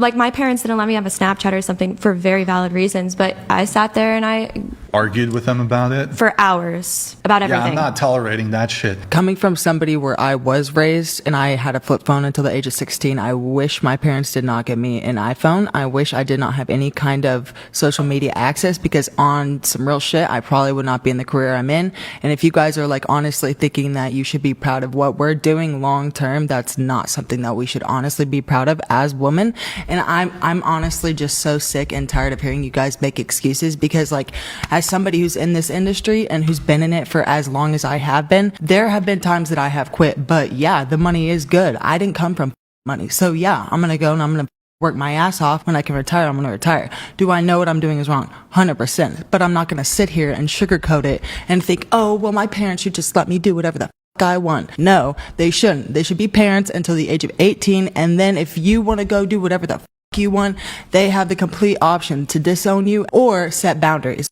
like, my parents didn't let me have a Snapchat or something for very valid reasons, but I sat there and I argued with them about it for hours about everything. Yeah, I'm not tolerating that shit. Coming from somebody where I was raised and I had a flip phone until the age of 16, I wish my parents did not give me an iPhone. I wish I did not have any kind of social media access, because on some real shit, I probably would not be in the career I'm in. And if you guys are like honestly thinking that you should be proud of what we're doing long term, that's not something that we should honestly be proud of as women. And I'm honestly just so sick and tired of hearing you guys make excuses, because like, as somebody who's in this industry and who's been in it for as long as I have been, there have been times that I have quit, but yeah, the money is good. I didn't come from money. So yeah, I'm going to go and I'm going to work my ass off. When I can retire, I'm going to retire. Do I know what I'm doing is wrong? 100%. But I'm not going to sit here and sugarcoat it and think, oh, well, my parents should just let me do whatever the fuck I want. No, they shouldn't. They should be parents until the age of 18. And then if you want to go do whatever the fuck you want, they have the complete option to disown you or set boundaries.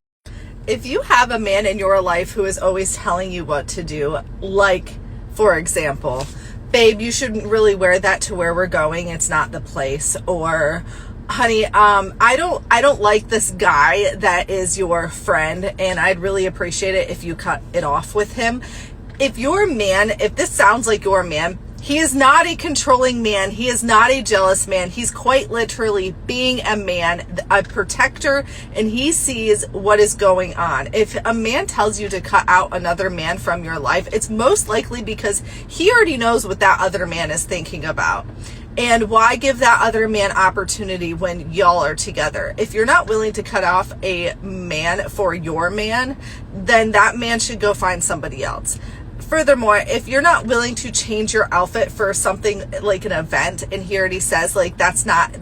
If you have a man in your life who is always telling you what to do, like, for example, babe, you shouldn't really wear that to where we're going, it's not the place, or honey, I don't like this guy that is your friend, and I'd really appreciate it if you cut it off with him. If your man, if this sounds like your man, he is not a controlling man. He is not a jealous man. He's quite literally being a man, a protector, and he sees what is going on. If a man tells you to cut out another man from your life, it's most likely because he already knows what that other man is thinking about. And why give that other man opportunity when y'all are together? If you're not willing to cut off a man for your man, then that man should go find somebody else. Furthermore, if you're not willing to change your outfit for something like an event, and he already says like that's not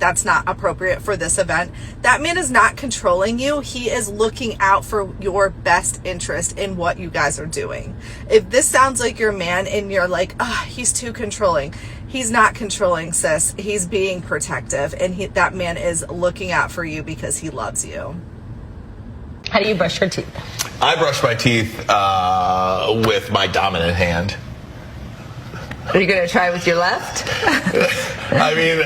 appropriate for this event, that man is not controlling you. He is looking out for your best interest in what you guys are doing. If this sounds like your man and you're like, he's too controlling, he's not controlling, sis. He's being protective, and that man is looking out for you because he loves you. How do you brush your teeth? I brush my teeth with my dominant hand. Are you going to try with your left? I mean,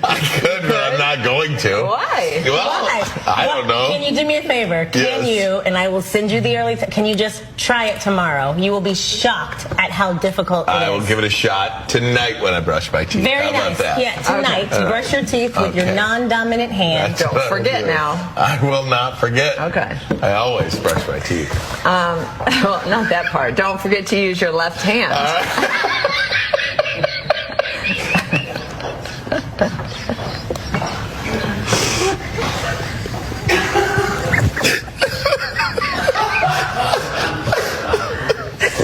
I could, but I'm not going to. Why? Well, Why? I don't know. Can you do me a favor? Can you, and I will send you the early, can you just try it tomorrow? You will be shocked at how difficult it is. I will give it a shot tonight when I brush my teeth. Very How about nice. that? Yeah, tonight, brush your teeth with your non-dominant hand. Don't forget now. I will not forget. Okay. I always brush my teeth. Well, not that part. Don't forget to use your left hand.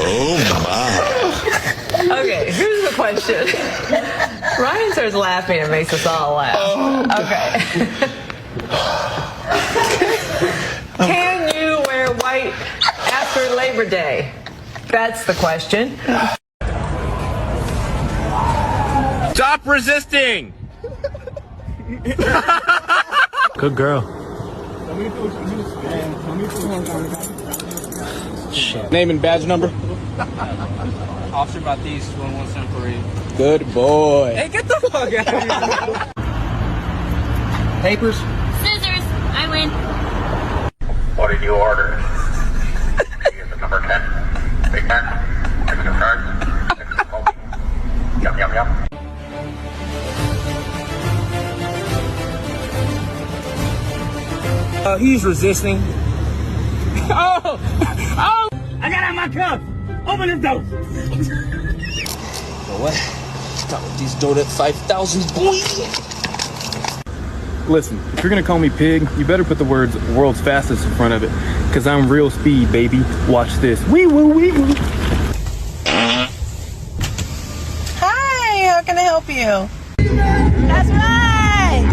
Oh my. Okay, here's the question. Ryan starts laughing and makes us all laugh. Okay. Can you wear white after Labor Day? That's the question. Stop resisting! Good girl. Shit. Name and badge number? Officer Baptiste, 11748. Good boy. Hey, get the fuck out of here. Papers? Scissors. I win. What did you order? You get the number 10. Big 10. Mexican fries. Mexican smoky. Yum, yum, yum. He's resisting. Oh! I got out my cup! Open the door! You know what? Stop with these donut 5,000s, boy! Listen, if you're gonna call me pig, you better put the words world's fastest in front of it. Cause I'm real speed, baby. Watch this. Wee woo wee woo. Hi, how can I help you? That's right!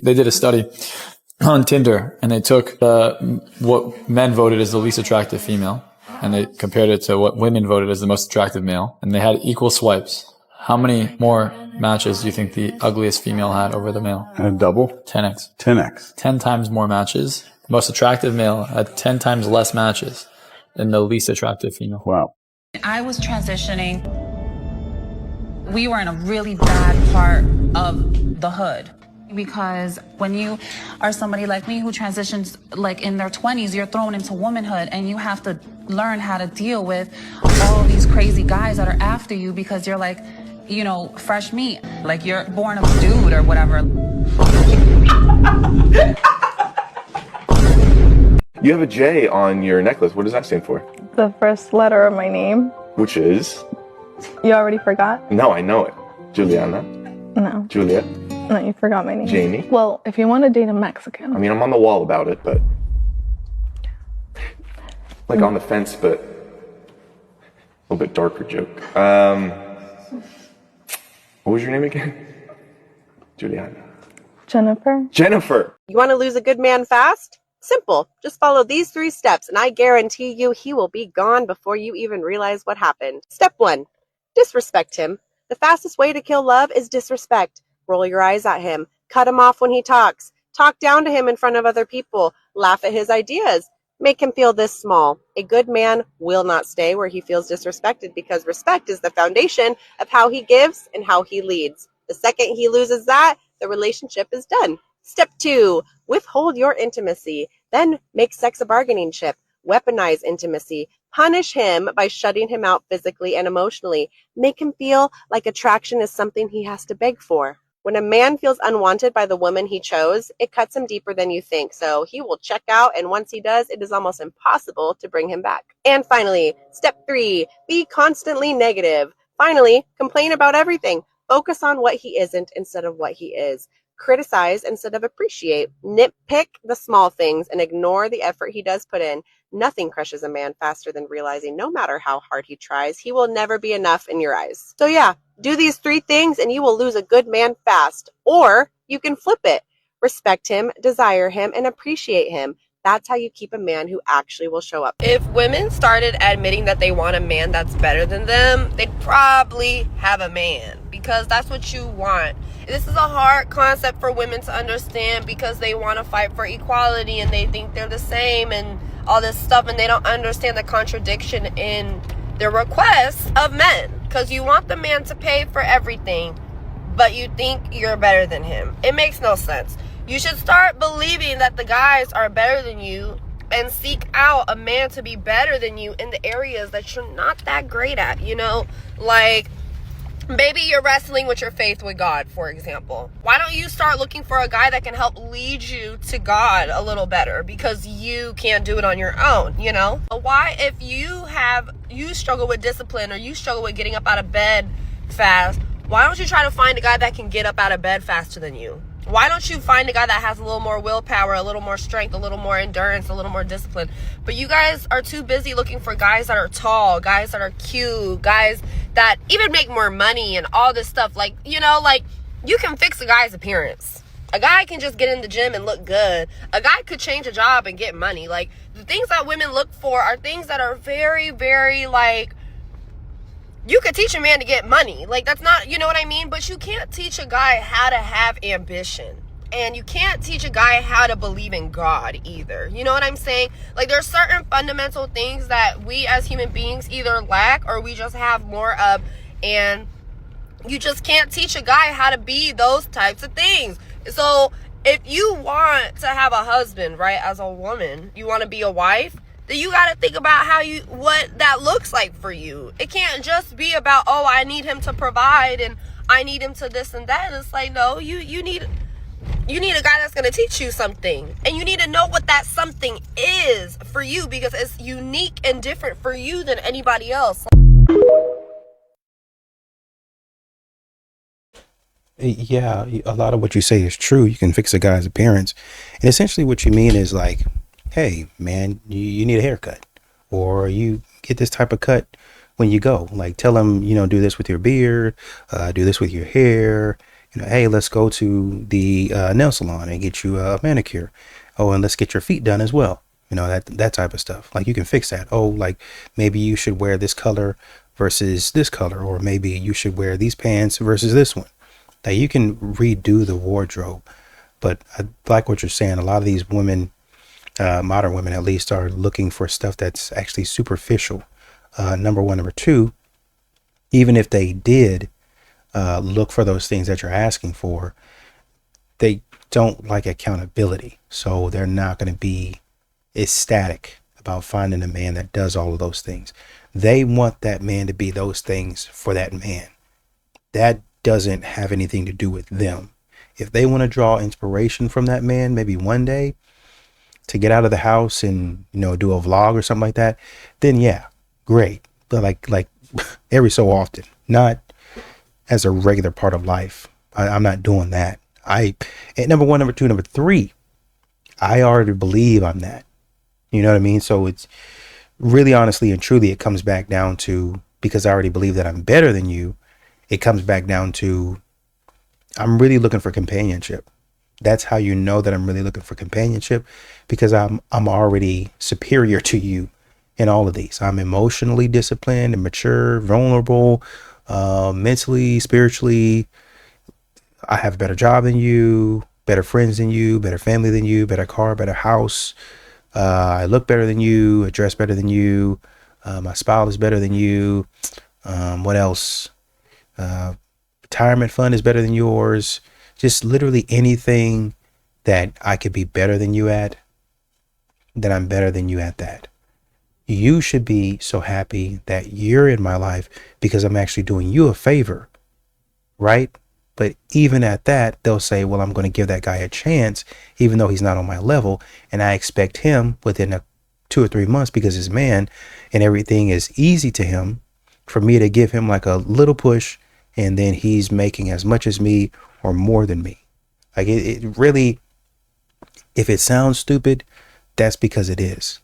They did a study on Tinder, and they took what men voted as the least attractive female, and they compared it to what women voted as the most attractive male, and they had equal swipes. How many more matches do you think the ugliest female had over the male? Double? 10x. 10x. 10 times more matches. The most attractive male had 10 times less matches than the least attractive female. Wow. I was transitioning We were in a really bad part of the hood. Because when you are somebody like me who transitions like in their 20s, you're thrown into womanhood and you have to learn how to deal with all these crazy guys that are after you because you're like, you know, fresh meat. Like you're born a dude or whatever. You have a J on your necklace. What does that stand for? The first letter of my name. Which is? You already forgot? No, I know it. Juliana. No. Juliet. No, you forgot my name. Jamie. Well, if you want to date a Mexican. I mean, I'm on the wall about it, but... Like on the fence, but... A little bit darker joke. What was your name again? Juliana. Jennifer. Jennifer! You want to lose a good man fast? Simple. Just follow these 3 steps, and I guarantee you he will be gone before you even realize what happened. Step 1. Disrespect him. The fastest way to kill love is disrespect. Roll your eyes at him. Cut him off when he talks. Talk down to him in front of other people. Laugh at his ideas. Make him feel this small. A good man will not stay where he feels disrespected because respect is the foundation of how he gives and how he leads. The second he loses that, the relationship is done. Step 2, withhold your intimacy. Then make sex a bargaining chip. Weaponize intimacy. Punish him by shutting him out physically and emotionally. Make him feel like attraction is something he has to beg for. When a man feels unwanted by the woman he chose, it cuts him deeper than you think. So he will check out, and once he does, it is almost impossible to bring him back. And finally, step 3, be constantly negative. Finally, complain about everything. Focus on what he isn't instead of what he is. Criticize instead of appreciate. Nitpick the small things and ignore the effort he does put in. Nothing crushes a man faster than realizing no matter how hard he tries, he will never be enough in your eyes. So yeah, do these 3 things and you will lose a good man fast. Or you can flip it. Respect him, desire him, and appreciate him. That's how you keep a man who actually will show up. If women started admitting that they want a man that's better than them, they'd probably have a man because that's what you want. This is a hard concept for women to understand because they want to fight for equality and they think they're the same and all this stuff, and they don't understand the contradiction in the requests of men because you want the man to pay for everything, but you think you're better than him. It makes no sense. You should start believing that the guys are better than you and seek out a man to be better than you in the areas that you're not that great at, you know? Like, maybe you're wrestling with your faith with God, for example. Why don't you start looking for a guy that can help lead you to God a little better because you can't do it on your own, you know? Why, if you struggle with discipline or you struggle with getting up out of bed fast, why don't you try to find a guy that can get up out of bed faster than you? Why don't you find a guy that has a little more willpower, a little more strength, a little more endurance, a little more discipline? But you guys are too busy looking for guys that are tall, guys that are cute, guys that even make more money and all this stuff. Like, you know, like, you can fix a guy's appearance. A guy can just get in the gym and look good. A guy could change a job and get money. Like, the things that women look for are things that are very, very, like, you could teach a man to get money. Like, that's not, you know what I mean? But you can't teach a guy how to have ambition. And you can't teach a guy how to believe in God either. You know what I'm saying? Like, there's certain fundamental things that we as human beings either lack or we just have more of. And you just can't teach a guy how to be those types of things. So if you want to have a husband, right, as a woman, you want to be a wife, then you got to think about what that looks like for you. It can't just be about, oh, I need him to provide and I need him to this and that. It's like, no, you need a guy that's going to teach you something, and you need to know what that something is for you because it's unique and different for you than anybody else. Yeah, a lot of what you say is true. You can fix a guy's appearance, and essentially what you mean is like, hey man, you need a haircut, or you get this type of cut when you go. Like, tell him, you know, do this with your beard, do this with your hair. You know, hey, let's go to the nail salon and get you a manicure. Oh, and let's get your feet done as well. You know, that type of stuff. Like, you can fix that. Oh, like maybe you should wear this color versus this color, or maybe you should wear these pants versus this one. Like, you can redo the wardrobe. But I like what you're saying. A lot of these women, modern women at least, are looking for stuff that's actually superficial. Number one. Number two, even if they did look for those things that you're asking for, they don't like accountability. So they're not going to be ecstatic about finding a man that does all of those things. They want that man to be those things for that man. That doesn't have anything to do with them. If they want to draw inspiration from that man, maybe one day to get out of the house and, you know, do a vlog or something like that, then yeah, great. But like every so often, not as a regular part of life. I'm not doing that. Number one, number two, number three, I already believe I'm that. You know what I mean? So it's really, honestly and truly, it comes back down to, because I already believe that I'm better than you, it comes back down to, I'm really looking for companionship. That's how you know that I'm really looking for companionship, because I'm already superior to you in all of these. I'm emotionally disciplined and mature, vulnerable, mentally, spiritually. I have a better job than you, better friends than you, better family than you, better car, better house. I look better than you, I dress better than you. My style is better than you. What else? Retirement fund is better than yours. Just literally anything that I could be better than you at, then I'm better than you at that. You should be so happy that you're in my life because I'm actually doing you a favor, right? But even at that, they'll say, well, I'm going to give that guy a chance, even though he's not on my level. And I expect him within 2 or 3 months, because he's man and everything is easy to him, for me to give him like a little push, and then he's making as much as me or more than me. Like it really, if it sounds stupid, that's because it is.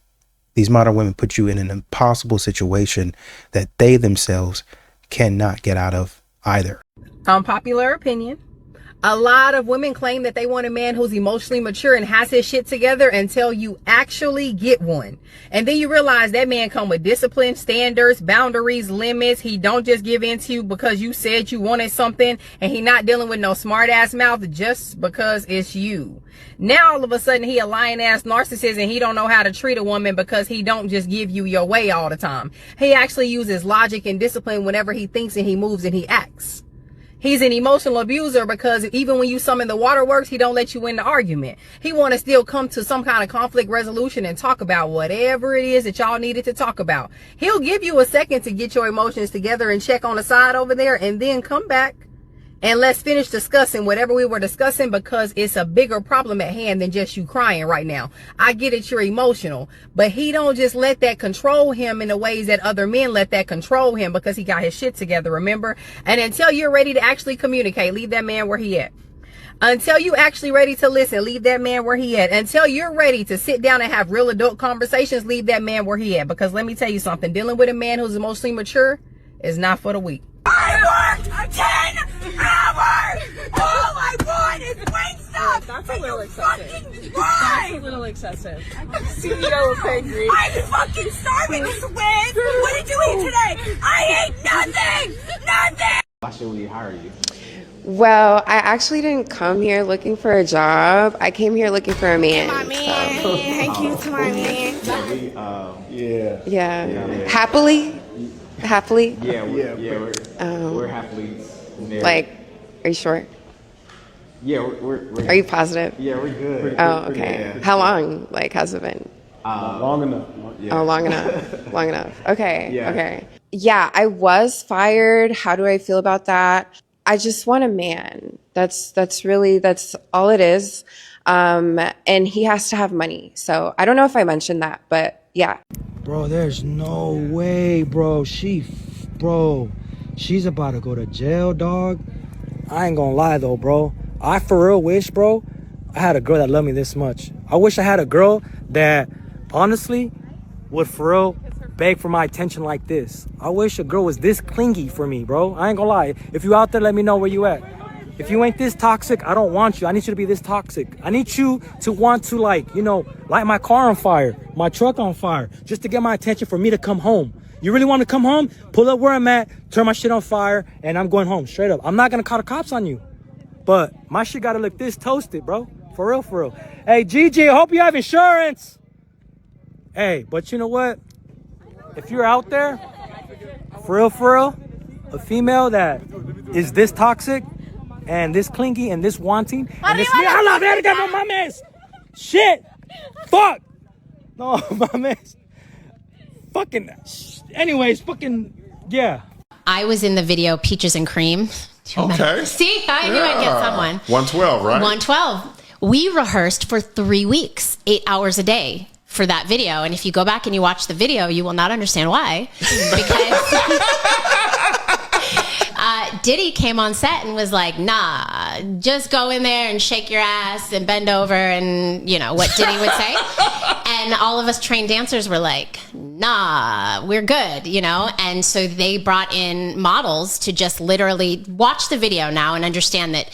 These modern women put you in an impossible situation that they themselves cannot get out of either. Unpopular opinion. A lot of women claim that they want a man who's emotionally mature and has his shit together until you actually get one. And then you realize that man come with discipline, standards, boundaries, limits. He don't just give in to you because you said you wanted something, and he not dealing with no smart ass mouth just because it's you. Now all of a sudden he a lying ass narcissist, and he don't know how to treat a woman because he don't just give you your way all the time. He actually uses logic and discipline whenever he thinks, and he moves and he acts. He's an emotional abuser because even when you summon the waterworks, he don't let you win the argument. He want to still come to some kind of conflict resolution and talk about whatever it is that y'all needed to talk about. He'll give you a second to get your emotions together and check on the side over there, and then come back and let's finish discussing whatever we were discussing, because it's a bigger problem at hand than just you crying right now. I get it, you're emotional, but he don't just let that control him in the ways that other men let that control him, because he got his shit together, remember? And until you're ready to actually communicate, leave that man where he at. Until you actually ready to listen, leave that man where he at. Until you're ready to sit down and have real adult conversations, leave that man where he at. Because let me tell you something, dealing with a man who's emotionally mature is not for the weak. I worked 10 hours! All I want is Wingstop! That's a little excessive. That's a little excessive. CEO of Angry. I'm fucking starving, Swin! What did you eat today? I ate nothing! Nothing! Why should we hire you? Well, I actually didn't come here looking for a job. I came here looking for a man. My man. So. Thank you to my man. Yeah. Happily? Happily? We're happily married. Like, are you sure? Yeah, we're Are you positive? Yeah, we're good. Oh, okay. Yeah. How long? Like, has it been? Long enough. Oh, long enough. Long enough. Okay. Yeah. Okay. Yeah, I was fired. How do I feel about that? I just want a man. That's all it is. And he has to have money. So I don't know if I mentioned that, but yeah. Bro, there's no way, bro. She's about to go to jail, dog. I ain't gonna lie though, bro. I for real wish, bro, I had a girl that loved me this much. I wish I had a girl that honestly would for real beg for my attention like this. I wish a girl was this clingy for me, bro. I ain't gonna lie. If you out there, let me know where you at. If you ain't this toxic, I don't want you. I need you to be this toxic. I need you to want to, like, you know, light my car on fire, my truck on fire, just to get my attention for me to come home. You really want to come home? Pull up where I'm at, turn my shit on fire, and I'm going home, straight up. I'm not going to call the cops on you. But my shit got to look this toasted, bro. For real, for real. Hey, Gigi, I hope you have insurance. Hey, but you know what? If you're out there, for real, a female that is this toxic and this clingy and this wanting and this ¡Hala, verga, no mames! Shit! Fuck! No, mames. Fucking... Anyways, fucking... Yeah. I was in the video Peaches and Cream. Okay. See, I knew I'd get someone. 112, right? 112. We rehearsed for 3 weeks, 8 hours a day for that video. And if you go back and you watch the video, you will not understand why. Because Diddy came on set and was like, nah, just go in there and shake your ass and bend over and, you know, what Diddy would say. And all of us trained dancers were like, nah, we're good, you know? And so they brought in models to just literally watch the video now and understand that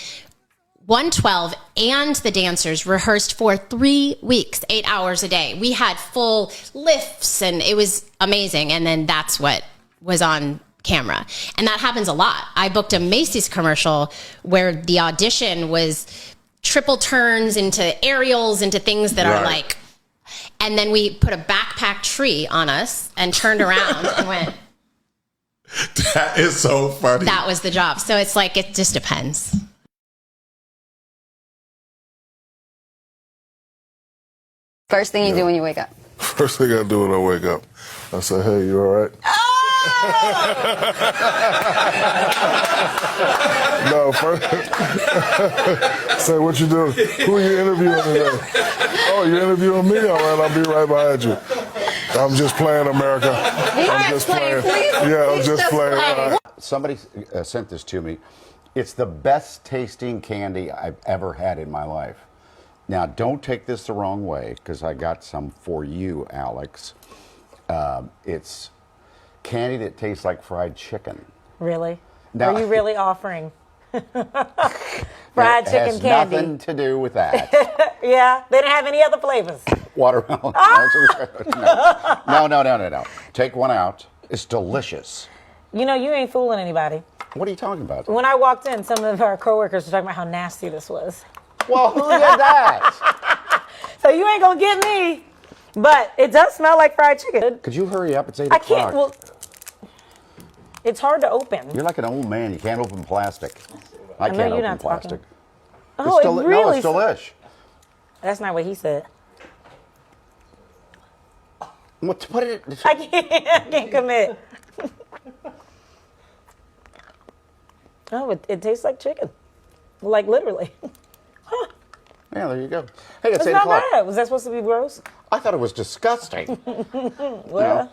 112 and the dancers rehearsed for 3 weeks, 8 hours a day. We had full lifts and it was amazing. And then that's what was on camera. And that happens a lot. I booked a Macy's commercial where the audition was triple turns into aerials, into things that are like, and then we put a backpack tree on us and turned around and went. That is so funny. That was the job. So it's like, it just depends. First thing you do when you wake up. First thing I do when I wake up, I say, hey, you all right? No, first. Say, what you doing? Who are you interviewing today? Oh, you interviewing me? All right, I'll be right behind you. I'm just playing, America. I'm just playing. Yeah, I'm just playing. Somebody sent this to me. It's the best tasting candy I've ever had in my life. Now, don't take this the wrong way, because I got some for you, Alex. It's candy that tastes like fried chicken. Really? Now, are you really offering fried chicken has candy? Nothing to do with that. Yeah, they didn't have any other flavors. Watermelon. No. Take one out. It's delicious. You know, you ain't fooling anybody. What are you talking about? When I walked in, some of our coworkers were talking about how nasty this was. Well, who did that? So you ain't gonna get me. But it does smell like fried chicken. Could you hurry up? It's 8 I o'clock. can't. Well, it's hard to open. You're like an old man. You can't open plastic. I know can't you're open not plastic. talking. Oh, it really? No, it's delish. That's not what he said. What? Put it. I can't commit. Oh, it tastes like chicken. Like literally. Huh. Yeah, there you go. Hey, it's 8 not o'clock. bad. Was that supposed to be gross? I thought it was disgusting. Well.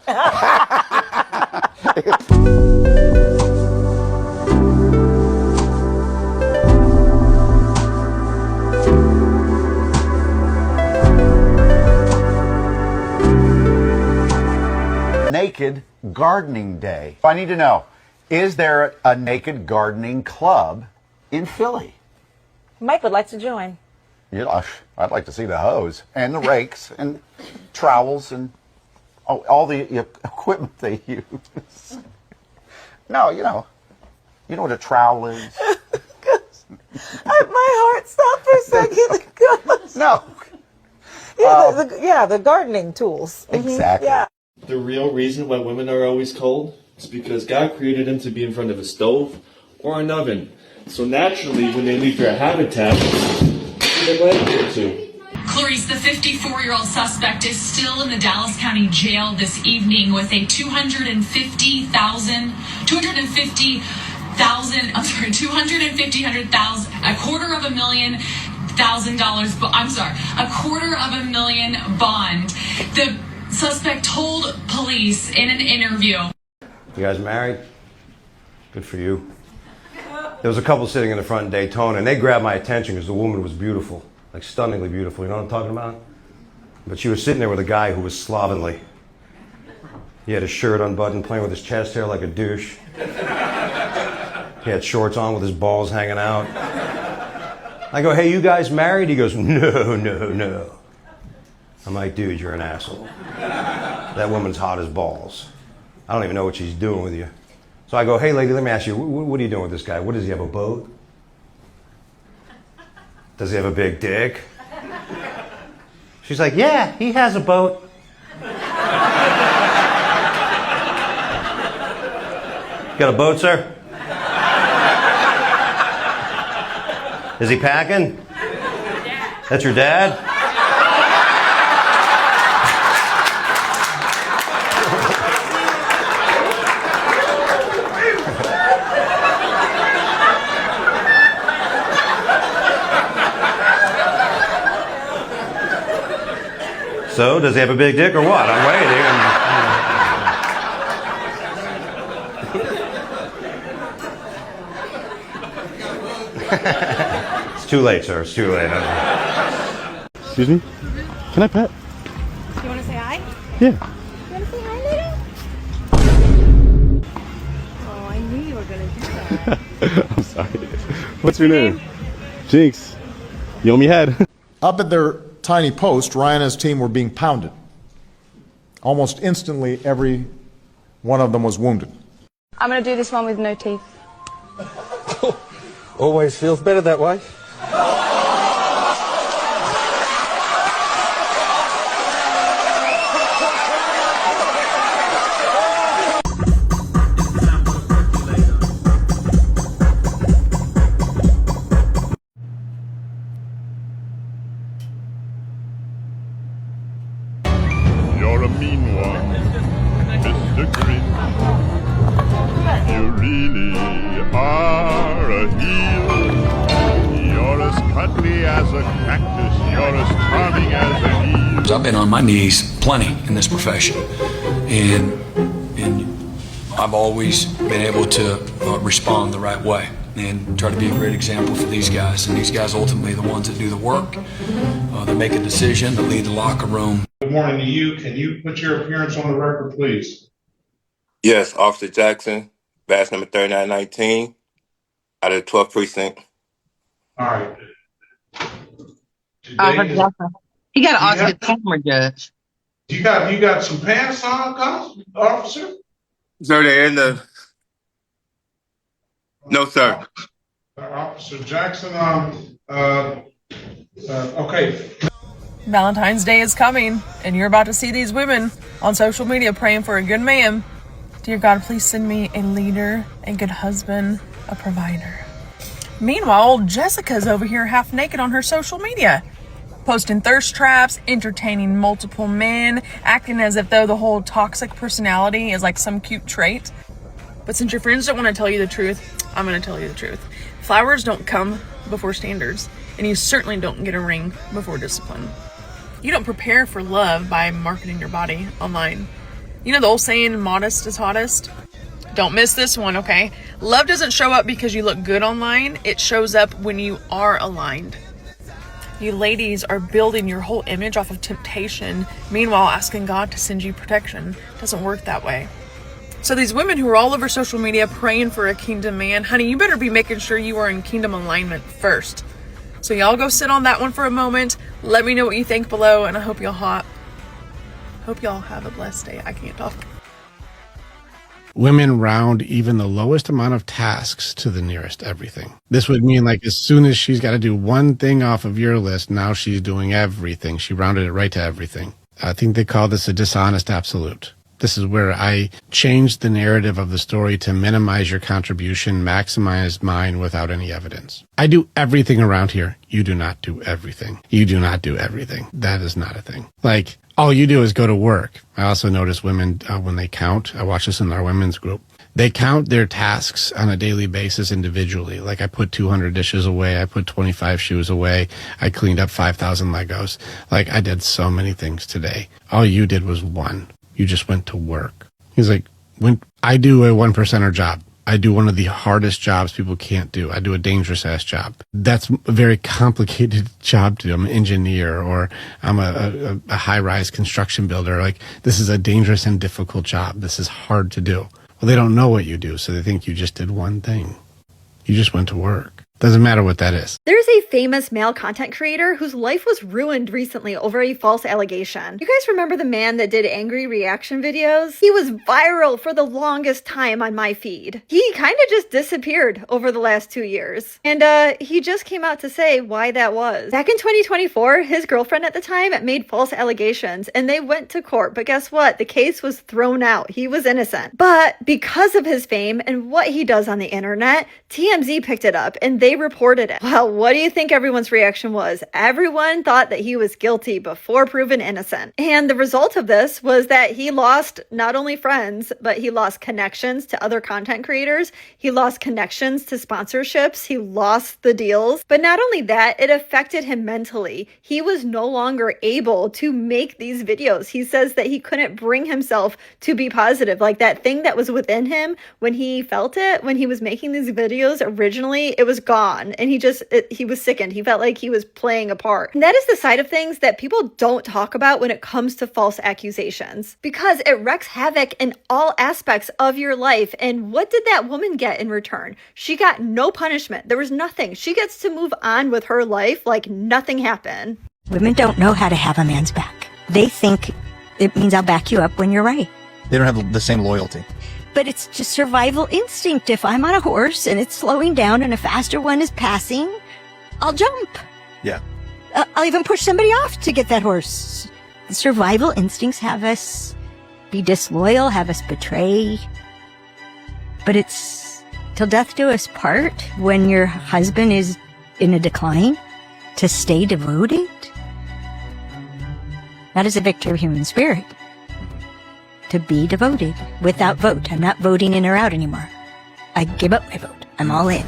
Naked Gardening Day. I need to know, is there a naked gardening club in Philly? Mike would like to join. Yeah, I'd like to see the hose and the rakes and trowels and all the equipment they use. No, you know what a trowel is. My heart stopped for a second. No. The gardening tools. Exactly. Yeah. The real reason why women are always cold is because God created them to be in front of a stove or an oven. So naturally, when they leave their habitat, they're glad here too. Clarice, the 54-year-old suspect is still in the Dallas County Jail this evening with a $250,000, $250,000 bond. The suspect told police in an interview. You guys married? Good for you. There was a couple sitting in the front in Daytona, and they grabbed my attention because the woman was beautiful, like stunningly beautiful. You know what I'm talking about? But she was sitting there with a guy who was slovenly. He had his shirt unbuttoned, playing with his chest hair like a douche. He had shorts on with his balls hanging out. I go, hey, you guys married? He goes, no. I'm like, dude, you're an asshole. That woman's hot as balls. I don't even know what she's doing with you. So I go, hey, lady, let me ask you, what are you doing with this guy? What, does he have a boat? Does he have a big dick? She's like, yeah, he has a boat. Got a boat, sir? Is he packing? That's your dad? So, does he have a big dick or what? I'm waiting. It's too late, sir. It's too late. Excuse me? Can I pet? You want to say hi? Yeah. You want to say hi later? Oh, I knew you were going to do that. I'm sorry. What's your name? Jinx. You owe me head. Up at their tiny post, Ryan and his team were being pounded. Almost instantly, every one of them was wounded. I'm gonna do this one with no teeth. Always feels better that way. You're a mean one, Mr. Grin. You really are a heel. You're as cuddly as a cactus. You're as charming as an eel. I've been on my knees plenty in this profession, and I've always been able to respond the right way and try to be a great example for these guys. And these guys ultimately are the ones that do the work, that make a decision, that lead the locker room. Good morning to you. Can you put your appearance on the record, please? Yes, Officer Jackson, badge number 3919, out of the 12th precinct. All right. Jackson. You got to ask the camera, Judge. You got some pants on, officer? Sir, they're in the... No, sir. Officer Jackson, okay. Valentine's Day is coming, and you're about to see these women on social media praying for a good man. Dear God, please send me a leader, a good husband, a provider. Meanwhile, old Jessica's over here half naked on her social media, posting thirst traps, entertaining multiple men, acting as if though the whole toxic personality is like some cute trait. But since your friends don't want to tell you the truth, I'm going to tell you the truth. Flowers don't come before standards, and you certainly don't get a ring before discipline. You don't prepare for love by marketing your body online. You know the old saying, modest is hottest? Don't miss this one, okay? Love doesn't show up because you look good online. It shows up when you are aligned. You ladies are building your whole image off of temptation, meanwhile asking God to send you protection. It doesn't work that way. So these women who are all over social media praying for a kingdom man, honey, you better be making sure you are in kingdom alignment first. So y'all go sit on that one for a moment. Let me know what you think below, and I hope y'all have a blessed day. I can't talk. Women round even the lowest amount of tasks to the nearest everything. This would mean like as soon as she's got to do one thing off of your list, now she's doing everything. She rounded it right to everything. I think they call this a dishonest absolute. This is where I changed the narrative of the story to minimize your contribution, maximize mine without any evidence. I do everything around here. You do not do everything. You do not do everything. That is not a thing. Like, all you do is go to work. I also notice women, when they count, I watch this in our women's group, they count their tasks on a daily basis individually. Like I put 200 dishes away. I put 25 shoes away. I cleaned up 5,000 Legos. Like I did so many things today. All you did was one. You just went to work. He's like, when I do a 1%er job, I do one of the hardest jobs people can't do. I do a dangerous ass job. That's a very complicated job to do. I'm an engineer or I'm a high rise construction builder. Like this is a dangerous and difficult job. This is hard to do. Well, they don't know what you do. So they think you just did one thing. You just went to work. Doesn't matter what that is. There's a famous male content creator whose life was ruined recently over a false allegation. You guys remember the man that did angry reaction videos? He was viral for the longest time on my feed. He kind of just disappeared over the last 2 years. And he just came out to say why that was. Back in 2024, his girlfriend at the time made false allegations and they went to court. But guess what? The case was thrown out. He was innocent. But because of his fame and what he does on the internet, TMZ picked it up and they reported it. Well, what do you think everyone's reaction was? Everyone thought that he was guilty before proven innocent. And the result of this was that he lost not only friends, but he lost connections to other content creators. He lost connections to sponsorships. He lost the deals. But not only that, it affected him mentally. He was no longer able to make these videos. He says that he couldn't bring himself to be positive. Like that thing that was within him when he felt it, when he was making these videos originally, it was gone. And he was sickened. He felt like he was playing a part. And that is the side of things that people don't talk about when it comes to false accusations, because it wreaks havoc in all aspects of your life. And what did that woman get in return? She got no punishment. There was nothing. She gets to move on with her life like nothing happened. Women don't know how to have a man's back. They think it means I'll back you up when you're right. They don't have the same loyalty. But it's just survival instinct. If I'm on a horse and it's slowing down and a faster one is passing, I'll jump. Yeah. I'll even push somebody off to get that horse. The survival instincts have us be disloyal, have us betray. But it's till death do us part when your husband is in a decline to stay devoted. That is a victory of human spirit. To be devoted without vote. I'm not voting in or out anymore. I give up my vote. I'm all in.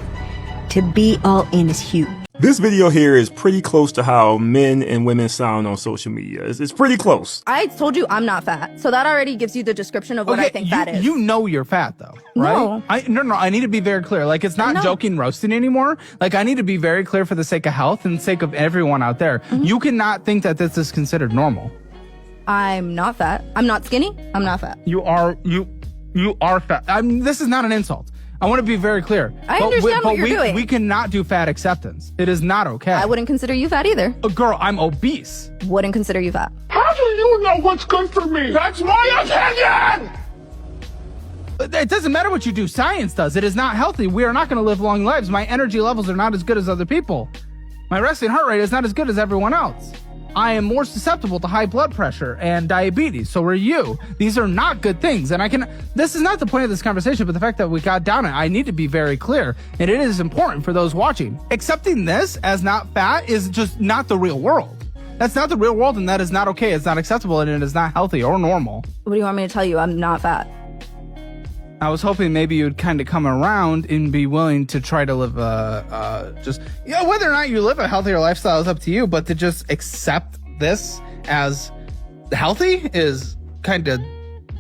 To be all in is huge. This video here is pretty close to how men and women sound on social media. It's pretty close. I told you I'm not fat, so that already gives you the description of what I think fat is. You know you're fat though, right? No. I need to be very clear. Like, it's not joking roasting anymore. Like, I need to be very clear for the sake of health and the sake of everyone out there. You cannot think that this is considered normal. I'm not fat. I'm not skinny. I'm not fat. You are fat. This is not an insult. I want to be very clear. I understand what you're doing. We cannot do fat acceptance. It is not okay. I wouldn't consider you fat either. Girl, I'm obese. Wouldn't consider you fat. How do you know what's good for me? That's my opinion! It doesn't matter what you do. Science does. It is not healthy. We are not going to live long lives. My energy levels are not as good as other people. My resting heart rate is not as good as everyone else. I am more susceptible to high blood pressure and diabetes. So are you. These are not good things. And this is not the point of this conversation, but the fact that we got down it, I need to be very clear. And it is important for those watching. Accepting this as not fat is just not the real world. That's not the real world, and that is not okay. It's not acceptable, and it is not healthy or normal. What do you want me to tell you? I'm not fat. I was hoping maybe you'd kind of come around and be willing to try to live whether or not you live a healthier lifestyle is up to you, but to just accept this as healthy is kind of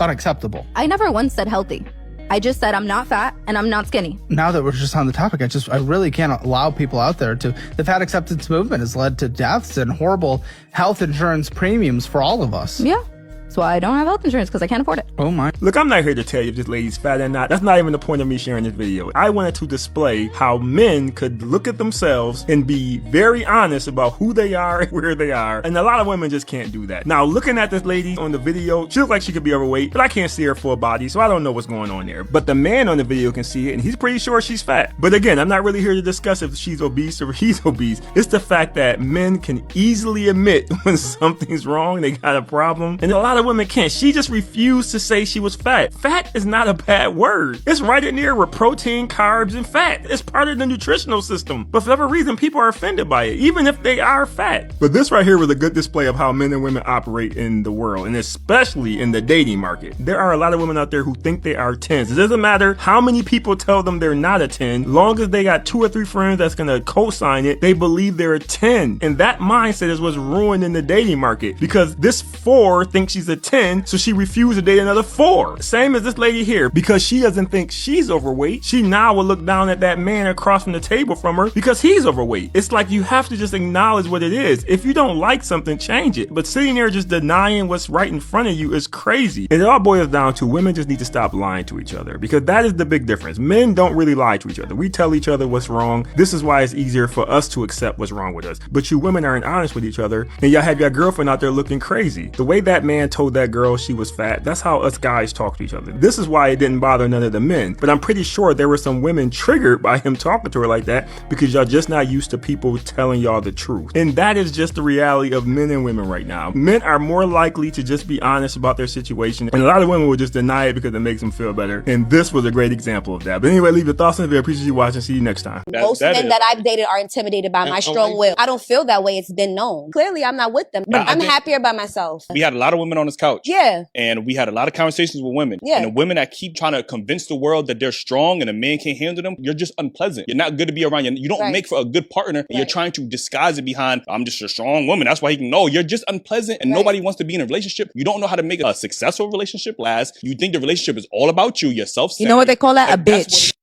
unacceptable. I never once said healthy. I just said I'm not fat and I'm not skinny. Now that we're just on the topic, I really can't allow people out there to. The fat acceptance movement has led to deaths and horrible health insurance premiums for all of us. Yeah. That's why I don't have health insurance, because I can't afford it. Oh my. Look, I'm not here to tell you if this lady's fat or not. That's not even the point of me sharing this video. I wanted to display how men could look at themselves and be very honest about who they are and where they are. And a lot of women just can't do that. Now, looking at this lady on the video, she looks like she could be overweight, but I can't see her full body, so I don't know what's going on there. But the man on the video can see it, and he's pretty sure she's fat. But again, I'm not really here to discuss if she's obese or he's obese. It's the fact that men can easily admit when something's wrong, they got a problem, and a lot of women can't. She just refused to say she was fat. Fat is not a bad word. It's right in there with protein, carbs, and fat. It's part of the nutritional system. But for whatever reason, people are offended by it, even if they are fat. But this right here was a good display of how men and women operate in the world, and especially in the dating market. There are a lot of women out there who think they are 10s. It doesn't matter how many people tell them they're not a 10. Long as they got 2 or 3 friends that's gonna co-sign it, they believe they're a 10. And that mindset is what's ruined in the dating market, because this 4 thinks she's a to 10, so she refused to date another 4. Same as this lady here, because she doesn't think she's overweight. She now will look down at that man across from the table from her because he's overweight. It's like you have to just acknowledge what it is. If you don't like something, change it. But sitting there just denying what's right in front of you is crazy. And it all boils down to women just need to stop lying to each other, because that is the big difference. Men don't really lie to each other. We tell each other what's wrong. This is why it's easier for us to accept what's wrong with us. But you women aren't honest with each other, and y'all have your girlfriend out there looking crazy. The way that man told that girl she was fat, that's how us guys talk to each other. This is why it didn't bother none of the men. But I'm pretty sure there were some women triggered by him talking to her like that, because y'all just not used to people telling y'all the truth. And that is just the reality of men and women right now. Men are more likely to just be honest about their situation, and a lot of women will just deny it because it makes them feel better. And this was a great example of that. But anyway, leave your thoughts in the video. Appreciate you watching. See you next time. Most men that I've dated are intimidated by my strong will. I don't feel that way. It's been known. Clearly, I'm not with them. But I'm happier by myself. We had a lot of women on this couch. Yeah. And we had a lot of conversations with women. Yeah. And the women that keep trying to convince the world that they're strong and a man can't handle them, you're just unpleasant. You're not good to be around. You don't make for a good partner. And you're trying to disguise it behind, I'm just a strong woman. That's why he can know. You're just unpleasant, and nobody wants to be in a relationship. You don't know how to make a successful relationship last. You think the relationship is all about you. You're self-centered. You know what they call that? A bitch.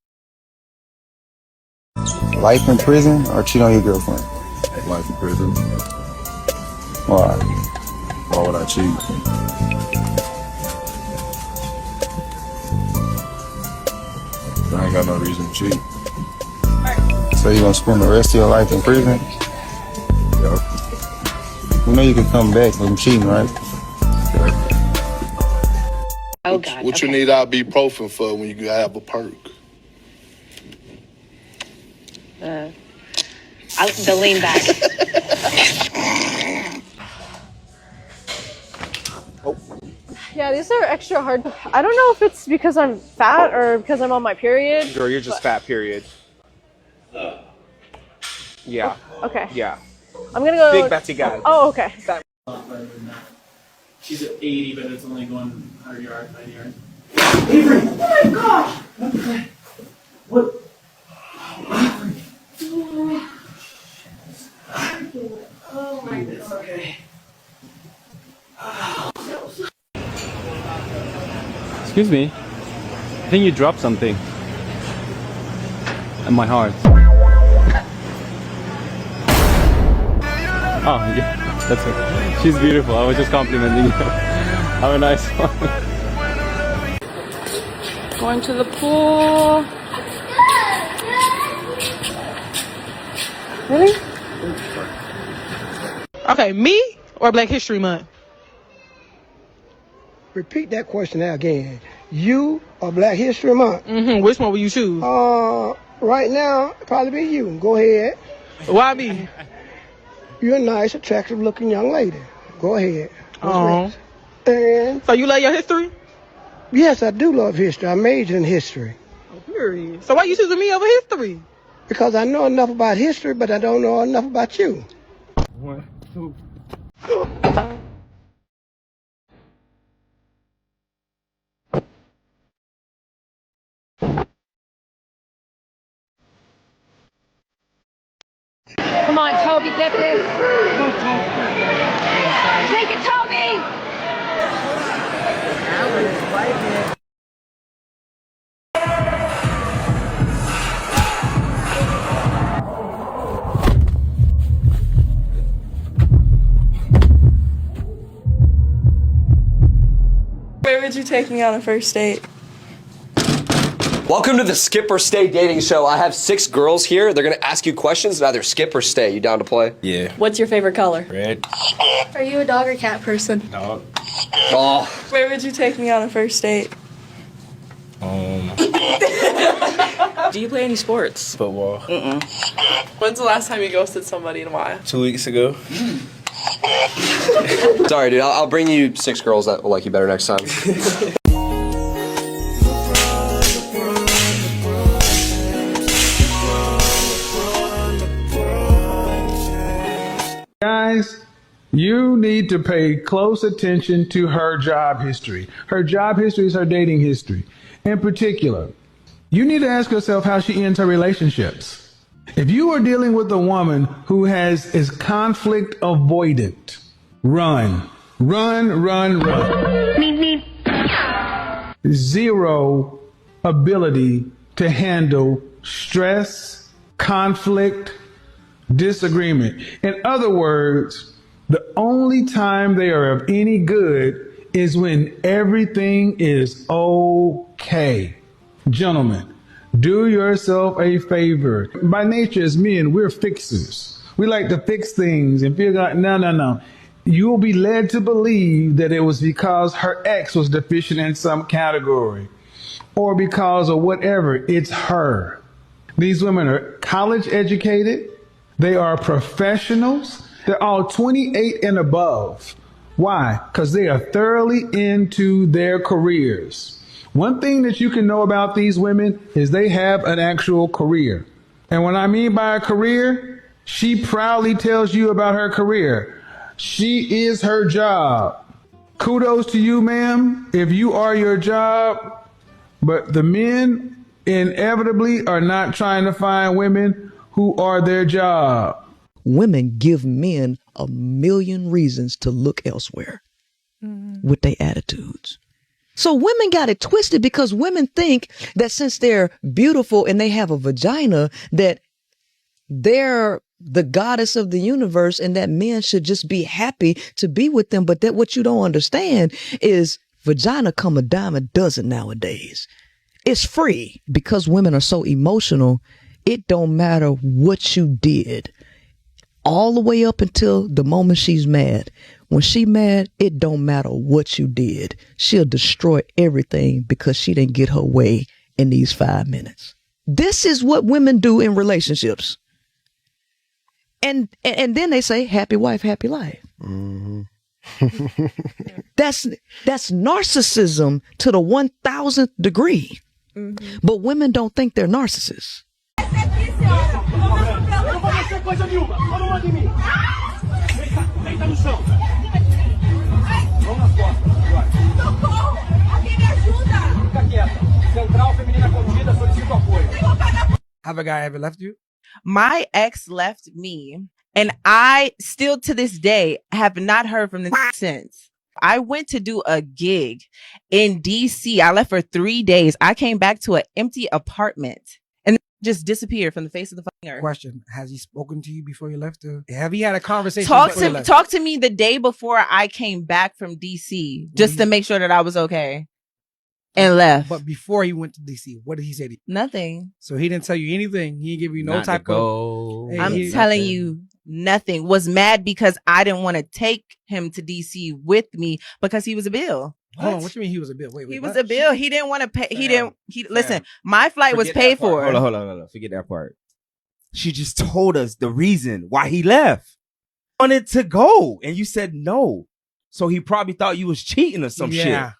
Life in prison or cheat on your girlfriend? Life in prison. Why? Why would I cheat? I ain't got no reason to cheat. So you gonna spend the rest of your life in prison? Yeah. You know you can come back from cheating, right? Oh God. What you need ibuprofen for when you have a perk? The lean back. Yeah, these are extra hard. I don't know if it's because I'm fat or because I'm on my period. Girl, you're just fat, period. Yeah. Okay. Yeah. I'm gonna go. Big Betsy guy. Oh, okay. She's at 80, but it's only going 100 yards, 90 yards. Avery! Oh my gosh! What? Oh my goodness, okay. Excuse me. I think you dropped something. In my heart. Oh, yeah. That's it. She's beautiful. I was just complimenting you. Have a nice one. Going to the pool. Really? Okay, me or Black History Month? Repeat that question again. You or Black History Month? Mm-hmm. Which one will you choose? Right now, probably be you. Go ahead. Why me? You're a nice, attractive-looking young lady. Go ahead. Oh. And so you love your history? Yes, I do love history. I majored in history. Period. So why you choosing me over history? Because I know enough about history, but I don't know enough about you. 1, 2. Come on, Toby, get this. Take it, Toby! Where would you take me on a first date? Welcome to the Skip or Stay dating show. I have 6 girls here. They're gonna ask you questions and either skip or stay. You down to play? Yeah. What's your favorite color? Red. Are you a dog or cat person? Dog. Oh. Where would you take me on a first date? Do you play any sports? Football. When's the last time you ghosted somebody and why? 2 weeks ago. Sorry, dude. I'll bring you 6 girls that will like you better next time. Guys, you need to pay close attention to her job history. Her job history is her dating history. In particular, you need to ask yourself how she ends her relationships. If you are dealing with a woman who is conflict avoidant, run. Run, run, run. Zero ability to handle stress, conflict, disagreement. In other words, the only time they are of any good is when everything is okay. Gentlemen, do yourself a favor. By nature, as men, we're fixers. We like to fix things and figure out, no. You will be led to believe that it was because her ex was deficient in some category or because of whatever. It's her. These women are college educated. They are professionals. They're all 28 and above. Why? Because they are thoroughly into their careers. One thing that you can know about these women is they have an actual career. And what I mean by a career, she proudly tells you about her career. She is her job. Kudos to you, ma'am, if you are your job. But the men inevitably are not trying to find women who are their job. Women give men a million reasons to look elsewhere with their attitudes. So women got it twisted because women think that since they're beautiful and they have a vagina, that they're the goddess of the universe and that men should just be happy to be with them. But that what you don't understand is vagina come a dime a dozen nowadays. It's free because women are so emotional. It don't matter what you did all the way up until the moment she's mad. When she mad, it don't matter what you did. She'll destroy everything because she didn't get her way in these 5 minutes. This is what women do in relationships. And then they say, happy wife, happy life. Mm-hmm. That's narcissism to the 1000th degree. Mm-hmm. But women don't think they're narcissists. Have a guy ever left you? My ex left me, and I still to this day have not heard from them since. I went to do a gig in DC. I left for 3 days. I came back to an empty apartment and just disappeared from the face of the fucking earth. Question: has he spoken to you before you left? Have you had a conversation? Talk to me the day before I came back from DC just to make sure that I was okay. And left. But before he went to DC, what did he say to you? Nothing. So he didn't tell you anything. He didn't give you no type of. Hey, I'm telling you, nothing. Was mad because I didn't want to take him to DC with me because he was a bill. Hold on, what you mean he was a bill? Wait, he what? was a bill. He didn't want to pay. Listen, my flight was paid for. Hold on. Forget that part. She just told us the reason why he left. Wanted to go, and you said no. So he probably thought you was cheating or some shit.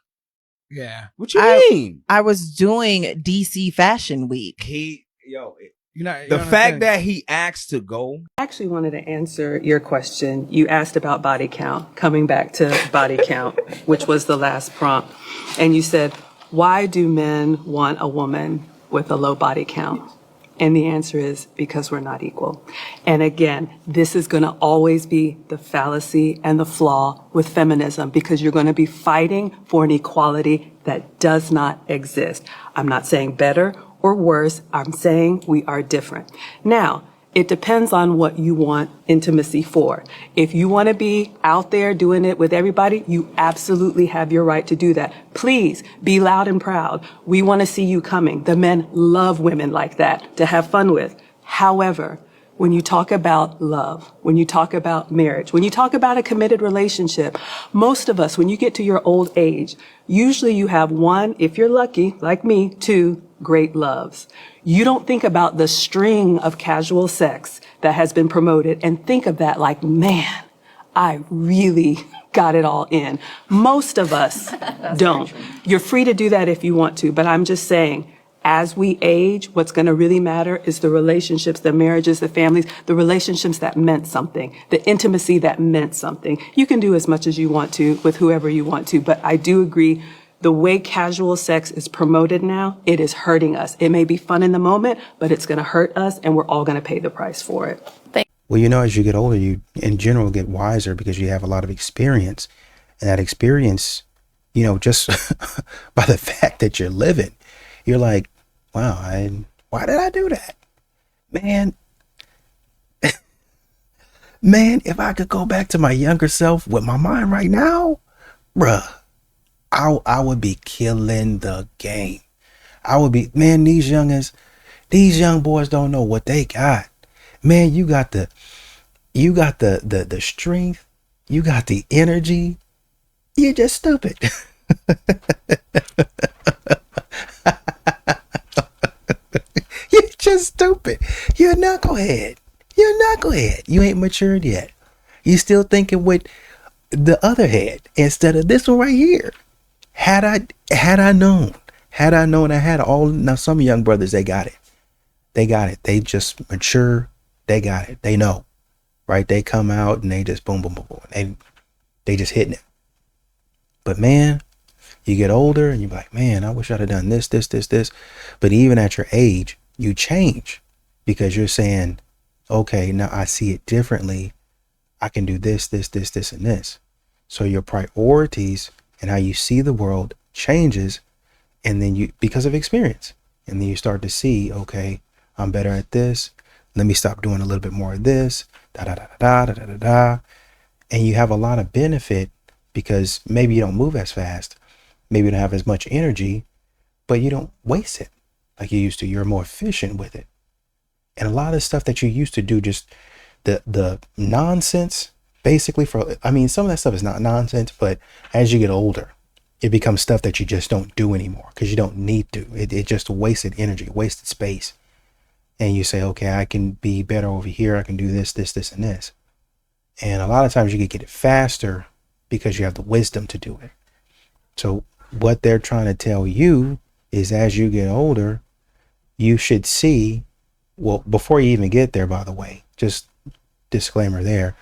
Yeah. What you mean? I was doing DC Fashion Week. The fact that he asked to go. I actually wanted to answer your question. You asked about body count, coming back to body count, which was the last prompt. And you said, why do men want a woman with a low body count? And the answer is because we're not equal. And again, this is going to always be the fallacy and the flaw with feminism because you're going to be fighting for an equality that does not exist. I'm not saying better or worse. I'm saying we are different. Now, it depends on what you want intimacy for. If you want to be out there doing it with everybody, you absolutely have your right to do that. Please be loud and proud. We want to see you coming. The men love women like that to have fun with. However, when you talk about love, when you talk about marriage, when you talk about a committed relationship, most of us, when you get to your old age, usually you have one, if you're lucky, like me, two great loves. You don't think about the string of casual sex that has been promoted and think of that like, man, I really got it all in. Most of us don't. You're free to do that if you want to, but I'm just saying, as we age, what's going to really matter is the relationships, the marriages, the families, the relationships that meant something, the intimacy that meant something. You can do as much as you want to with whoever you want to, but I do agree the way casual sex is promoted now, it is hurting us. It may be fun in the moment, but it's going to hurt us, and we're all going to pay the price for it. Well, as you get older, you in general get wiser because you have a lot of experience. And that experience, you know, just by the fact that you're living, you're like, wow, why did I do that? Man, man, if I could go back to my younger self with my mind right now, bruh, I would be killing the game. I would be, man, these young boys don't know what they got. Man, you got the strength, you got the energy. You're just stupid. You're just stupid. You're a knucklehead. You're a knucklehead. You ain't matured yet. You still thinking with the other head instead of this one right here. Had I known, I had all. Now some young brothers, they got it. They got it. They just mature. They got it. They know, right? They come out and they just boom, boom, boom, boom. They just hitting it. But man, you get older and you're like, man, I wish I'd have done this. But even at your age, you change because you're saying, okay, now I see it differently. I can do this, and this. So your priorities and how you see the world changes. And then you, because of experience, and then you start to see, okay, I'm better at this. Let me stop doing a little bit more of this, and you have a lot of benefit because maybe you don't move as fast, maybe you don't have as much energy, but you don't waste it like you used to. You're more efficient with it. And a lot of stuff that you used to do, just the nonsense, basically, some of that stuff is not nonsense, but as you get older, it becomes stuff that you just don't do anymore because you don't need to. It just wasted energy, wasted space. And you say, okay, I can be better over here. I can do this, and this. And a lot of times you can get it faster because you have the wisdom to do it. So what they're trying to tell you is as you get older, you should see, well, before you even get there, by the way, just disclaimer there.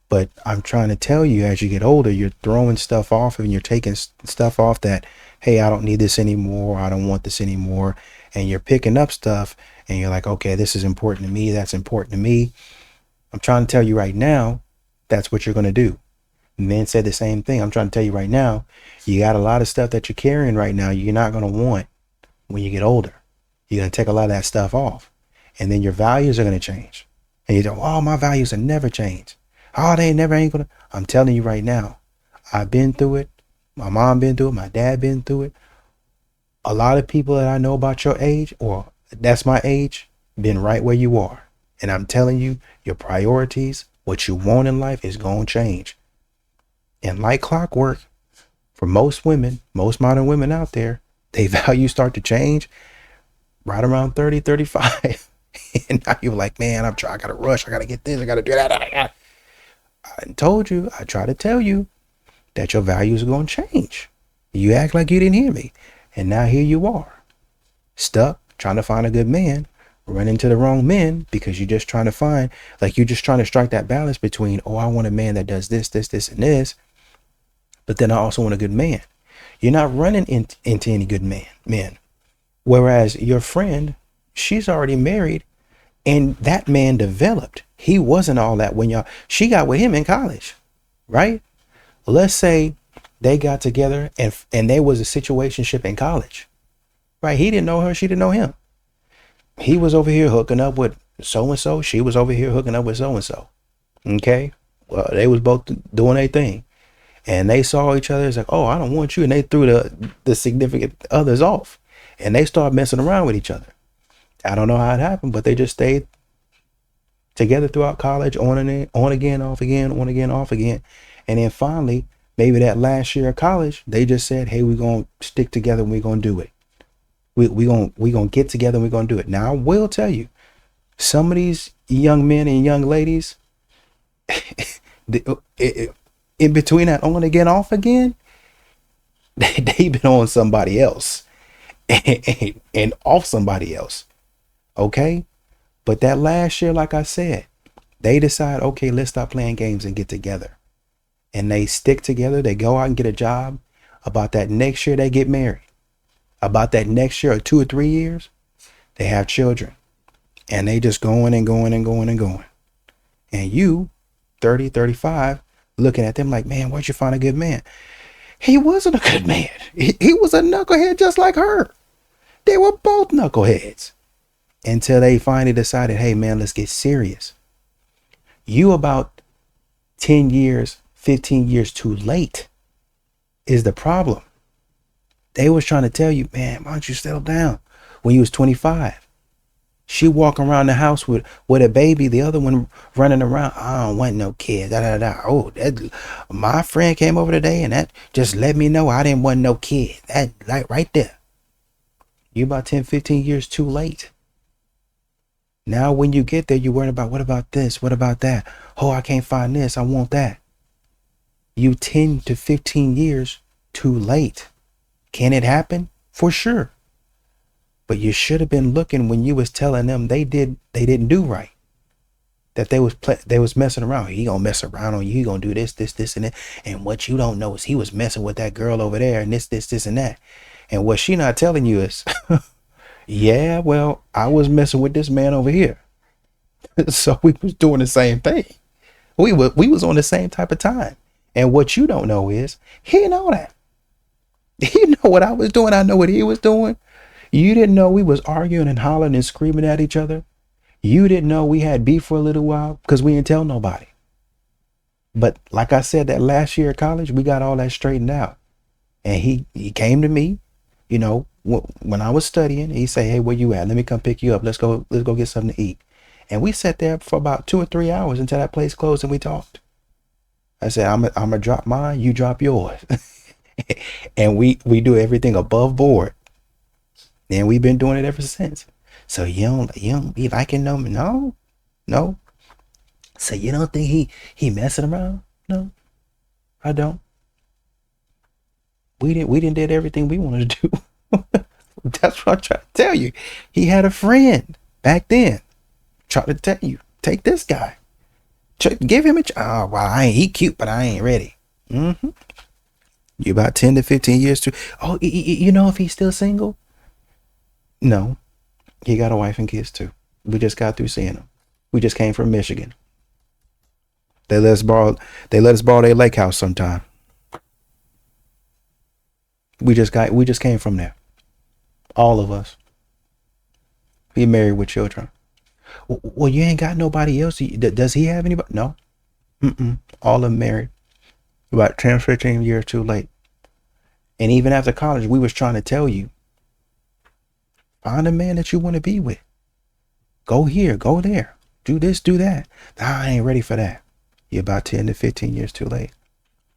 But I'm trying to tell you, as you get older, you're throwing stuff off and you're taking stuff off that, hey, I don't need this anymore. I don't want this anymore. And you're picking up stuff and you're like, okay, this is important to me. That's important to me. I'm trying to tell you right now, that's what you're going to do. Men said the same thing. I'm trying to tell you right now, you got a lot of stuff that you're carrying right now you're not going to want when you get older. You're going to take a lot of that stuff off. And then your values are going to change. And you go, oh, my values have never changed. Oh, they never ain't going to. I'm telling you right now, I've been through it. My mom been through it. My dad been through it. A lot of people that I know about your age, or that's my age, been right where you are. And I'm telling you, your priorities, what you want in life is going to change. And like clockwork, for most women, most modern women out there, they values start to change right around 30, 35. And now you're like, man, I got to rush. I got to get this. I got to do that. I told you, I try to tell you that your values are going to change. You act like you didn't hear me. And now here you are, stuck trying to find a good man, run into the wrong men because you're just trying to find, like you're just trying to strike that balance between, oh, I want a man that does this, and this. But then I also want a good man. You're not running into any good men. Whereas your friend, she's already married and that man developed. He wasn't all that when she got with him in college, right? Let's say they got together and there was a situationship in college, right? He didn't know her. She didn't know him. He was over here hooking up with so-and-so. She was over here hooking up with so-and-so. Okay. Well, they was both doing their thing and they saw each other. It's like, oh, I don't want you. And they threw the significant others off and they started messing around with each other. I don't know how it happened, but they just stayed together throughout college, on again, off again, on again, off again. And then finally, maybe that last year of college, they just said, hey, we're going to stick together and we're going to do it. We're going to get together and we're going to do it. Now, I will tell you, some of these young men and young ladies, in between that on again, off again, they've been on somebody else and off somebody else. Okay. But that last year, like I said, they decide, okay, let's stop playing games and get together. And they stick together. They go out and get a job. About that next year, they get married. About that next year or 2 or 3 years, they have children. And they just going and going and going and going. And you, 30, 35, looking at them like, man, where'd you find a good man? He wasn't a good man. He was a knucklehead just like her. They were both knuckleheads until they finally decided, hey, man, let's get serious. You about 10 years, 15 years too late is the problem. They was trying to tell you, man, why don't you settle down when you was 25? She walking around the house with a baby, the other one running around. I don't want no kids. Oh, my friend came over today and that just let me know I didn't want no kid. That like right there. You about 10, 15 years too late. Now when you get there, you're worrying about what about this? What about that? Oh, I can't find this. I want that. You 10 to 15 years too late. Can it happen? For sure. But you should have been looking when you was telling them they didn't do right. That they was messing around. He gonna mess around on you. He gonna do this, and that. And what you don't know is he was messing with that girl over there and this, and that. And what she not telling you is, yeah, well, I was messing with this man over here. So we was doing the same thing. We was on the same type of time. And what you don't know is he know that. He know what I was doing. I know what he was doing. You didn't know we was arguing and hollering and screaming at each other. You didn't know we had beef for a little while because we didn't tell nobody. But like I said, that last year at college, we got all that straightened out. And he came to me, you know, when I was studying. He said, hey, where you at? Let me come pick you up. Let's go get something to eat. And we sat there for about 2 or 3 hours until that place closed and we talked. I said, I'm gonna drop mine, you drop yours. And we do everything above board. And we've been doing it ever since. So you don't be liking them? No. So you don't think he messing around? No, I don't. We didn't did everything we wanted to do. That's what I'm trying to tell you. He had a friend back then. Trying to tell you, take this guy. Give him a oh well, he cute, but I ain't ready. You about 10 to 15 years too. Oh, you know if he's still single? No, he got a wife and kids too. We just got through seeing him. We just came from Michigan. They let us borrow their lake house sometime. We just came from there. All of us. He married with children. Well, you ain't got nobody else. Does he have anybody? No. All of them married. About 10, 15 years too late. And even after college, we was trying to tell you, find a man that you want to be with. Go here, go there. Do this, do that. I ain't ready for that. You're about 10 to 15 years too late.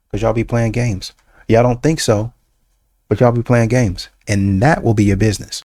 Because y'all be playing games. Y'all don't think so, but y'all be playing games. And that will be your business.